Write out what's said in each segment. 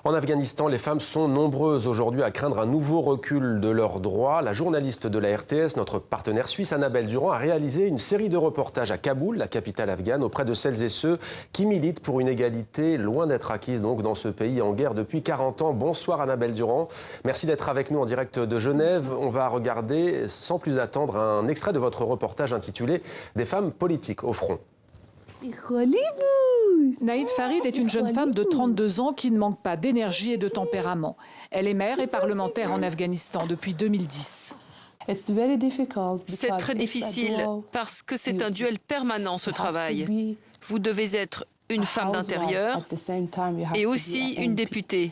En Afghanistan, les femmes sont nombreuses aujourd'hui à craindre un nouveau recul de leurs droits. La journaliste de la RTS, notre partenaire suisse Annabelle Durand, a réalisé une série de reportages à Kaboul, la capitale afghane, auprès de celles et ceux qui militent pour une égalité loin d'être acquise donc dans ce pays en guerre depuis 40 ans. Bonsoir Annabelle Durand, merci d'être avec nous en direct de Genève. On va regarder sans plus attendre un extrait de votre reportage intitulé « Des femmes politiques au front ». Naïd Farid est une jeune femme de 32 ans qui ne manque pas d'énergie et de tempérament. Elle est maire et parlementaire en Afghanistan depuis 2010. C'est très difficile parce que c'est un duel permanent ce travail. Vous devez être une femme d'intérieur et aussi une députée.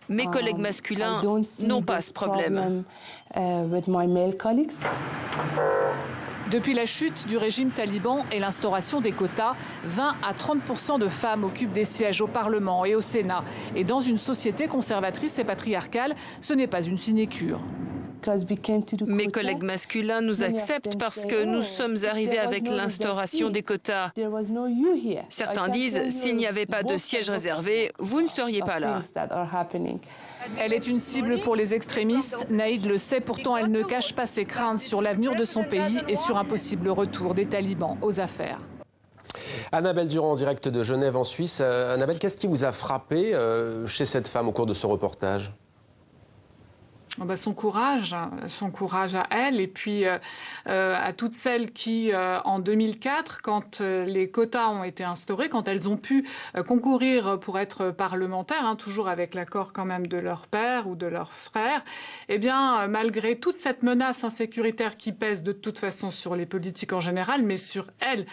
Mes collègues masculins n'ont pas ce problème. Depuis la chute du régime taliban et l'instauration des quotas, 20 à 30% de femmes occupent des sièges au Parlement et au Sénat. Et dans une société conservatrice et patriarcale, ce n'est pas une sinécure. Mes collègues masculins nous acceptent parce que nous sommes arrivés avec l'instauration des quotas. Certains disent, s'il n'y avait pas de siège réservé, vous ne seriez pas là. Elle est une cible pour les extrémistes. Naïd le sait, pourtant elle ne cache pas ses craintes sur l'avenir de son pays et sur un possible retour des talibans aux affaires. Annabelle Durand, en direct de Genève en Suisse. Annabelle, qu'est-ce qui vous a frappé chez cette femme au cours de ce reportage ? Son courage à elle et puis à toutes celles qui, en 2004, quand les quotas ont été instaurés, quand elles ont pu concourir pour être parlementaires, toujours avec l'accord quand même de leur père ou de leur frère, eh bien, malgré toute cette menace insécuritaire qui pèse de toute façon sur les politiques en général, mais sur elles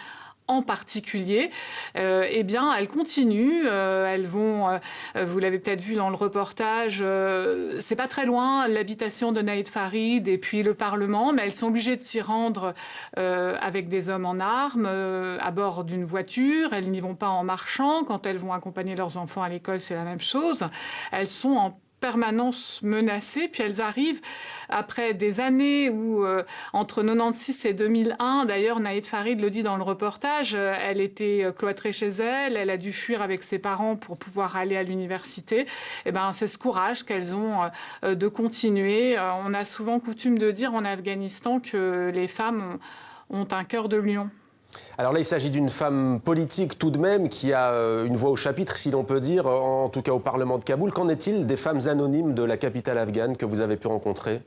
en particulier, eh bien, elles continuent. Elles vont, vous l'avez peut-être vu dans le reportage, c'est pas très loin, l'habitation de Naïd Farid et puis le Parlement, mais elles sont obligées de s'y rendre avec des hommes en armes, à bord d'une voiture. Elles n'y vont pas en marchant. Quand elles vont accompagner leurs enfants à l'école, c'est la même chose. Elles sont en permanence menacées, puis elles arrivent après des années où, entre 96 et 2001, d'ailleurs, Naïd Farid le dit dans le reportage, elle était cloîtrée chez elle, elle a dû fuir avec ses parents pour pouvoir aller à l'université. Eh ben, c'est ce courage qu'elles ont de continuer. On a souvent coutume de dire en Afghanistan que les femmes ont un cœur de lion. Alors là, il s'agit d'une femme politique tout de même qui a une voix au chapitre, si l'on peut dire, en tout cas au Parlement de Kaboul. Qu'en est-il des femmes anonymes de la capitale afghane que vous avez pu rencontrer ?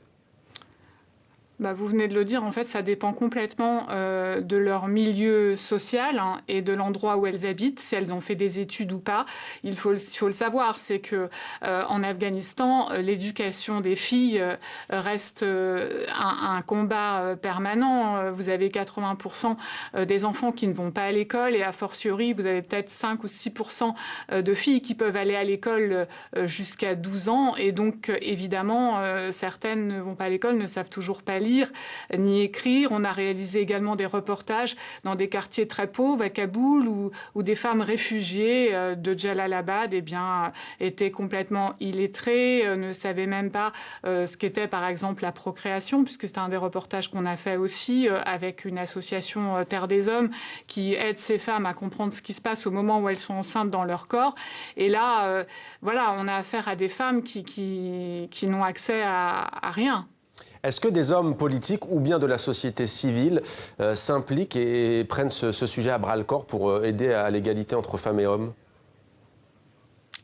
Vous venez de le dire, en fait, ça dépend complètement de leur milieu social et de l'endroit où elles habitent, si elles ont fait des études ou pas. Il faut le savoir, c'est que en Afghanistan, l'éducation des filles reste un combat permanent. Vous avez 80% des enfants qui ne vont pas à l'école et a fortiori, vous avez peut-être 5 ou 6% de filles qui peuvent aller à l'école jusqu'à 12 ans. Et donc, évidemment, certaines ne vont pas à l'école, ne savent toujours pas lire ni écrire. On a réalisé également des reportages dans des quartiers très pauvres à Kaboul où des femmes réfugiées de Jalalabad étaient complètement illettrées, ne savaient même pas ce qu'était par exemple la procréation, puisque c'est un des reportages qu'on a fait aussi avec une association Terre des Hommes qui aide ces femmes à comprendre ce qui se passe au moment où elles sont enceintes dans leur corps. Et là, voilà, on a affaire à des femmes qui n'ont accès à rien. Est-ce que des hommes politiques ou bien de la société civile s'impliquent et prennent ce sujet à bras-le-corps pour aider à l'égalité entre femmes et hommes ?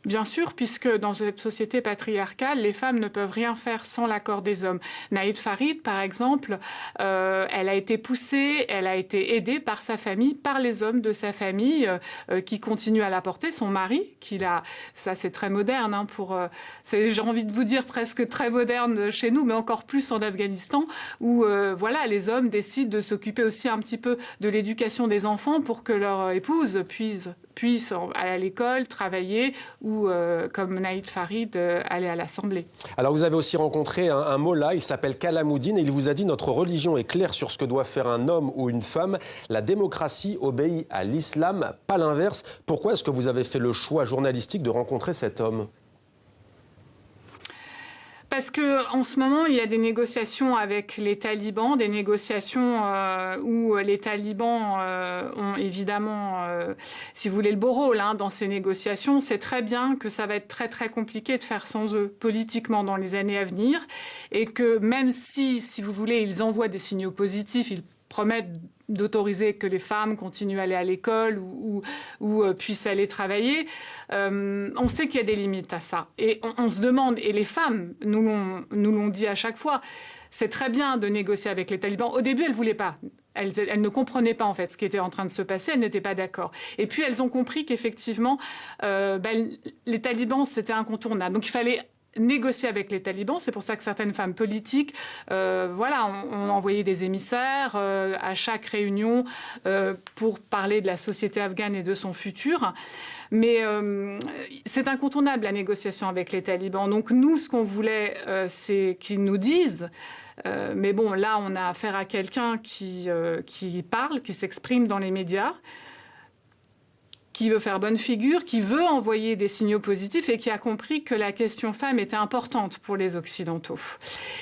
Bien sûr, puisque dans cette société patriarcale, les femmes ne peuvent rien faire sans l'accord des hommes. Naïd Farid, par exemple, elle a été poussée, elle a été aidée par sa famille, par les hommes de sa famille qui continuent à la porter. Son mari, ça c'est très moderne, j'ai envie de vous dire presque très moderne chez nous, mais encore plus en Afghanistan, où voilà, les hommes décident de s'occuper aussi un petit peu de l'éducation des enfants pour que leur épouse puisse aller à l'école, travailler ou, comme Naïd Farid, aller à l'Assemblée. Alors vous avez aussi rencontré un mollah, il s'appelle Kalamoudine, et il vous a dit « Notre religion est claire sur ce que doit faire un homme ou une femme. La démocratie obéit à l'islam, pas l'inverse. » Pourquoi est-ce que vous avez fait le choix journalistique de rencontrer cet homme ? Parce qu'en ce moment, il y a des négociations avec les talibans, des négociations où les talibans ont évidemment, si vous voulez, le beau rôle dans ces négociations. C'est très bien que ça va être très très compliqué de faire sans eux politiquement dans les années à venir, et que même si vous voulez, ils envoient des signaux positifs, ils promettent d'autoriser que les femmes continuent à aller à l'école ou puissent aller travailler. On sait qu'il y a des limites à ça. Et on se demande, et les femmes nous l'ont dit à chaque fois, c'est très bien de négocier avec les talibans. Au début, elles ne voulaient pas. Elles ne comprenaient pas en fait ce qui était en train de se passer, elles n'étaient pas d'accord. Et puis elles ont compris qu'effectivement, les talibans, c'était incontournable. Donc il fallait négocier avec les talibans. C'est pour ça que certaines femmes politiques ont envoyé des émissaires à chaque réunion pour parler de la société afghane et de son futur. Mais c'est incontournable, la négociation avec les talibans. Donc nous, ce qu'on voulait, c'est qu'ils nous disent... mais bon, là, on a affaire à quelqu'un qui parle, qui s'exprime dans les médias, qui veut faire bonne figure, qui veut envoyer des signaux positifs et qui a compris que la question femme était importante pour les Occidentaux.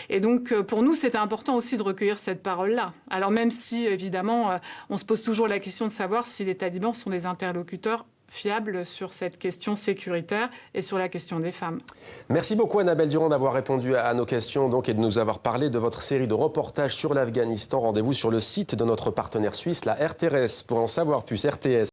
Et donc, pour nous, c'était important aussi de recueillir cette parole-là. Alors même si, évidemment, on se pose toujours la question de savoir si les talibans sont des interlocuteurs fiable sur cette question sécuritaire et sur la question des femmes. Merci beaucoup Annabelle Durand d'avoir répondu à nos questions et de nous avoir parlé de votre série de reportages sur l'Afghanistan. Rendez-vous sur le site de notre partenaire suisse, la RTS, pour en savoir plus. RTS.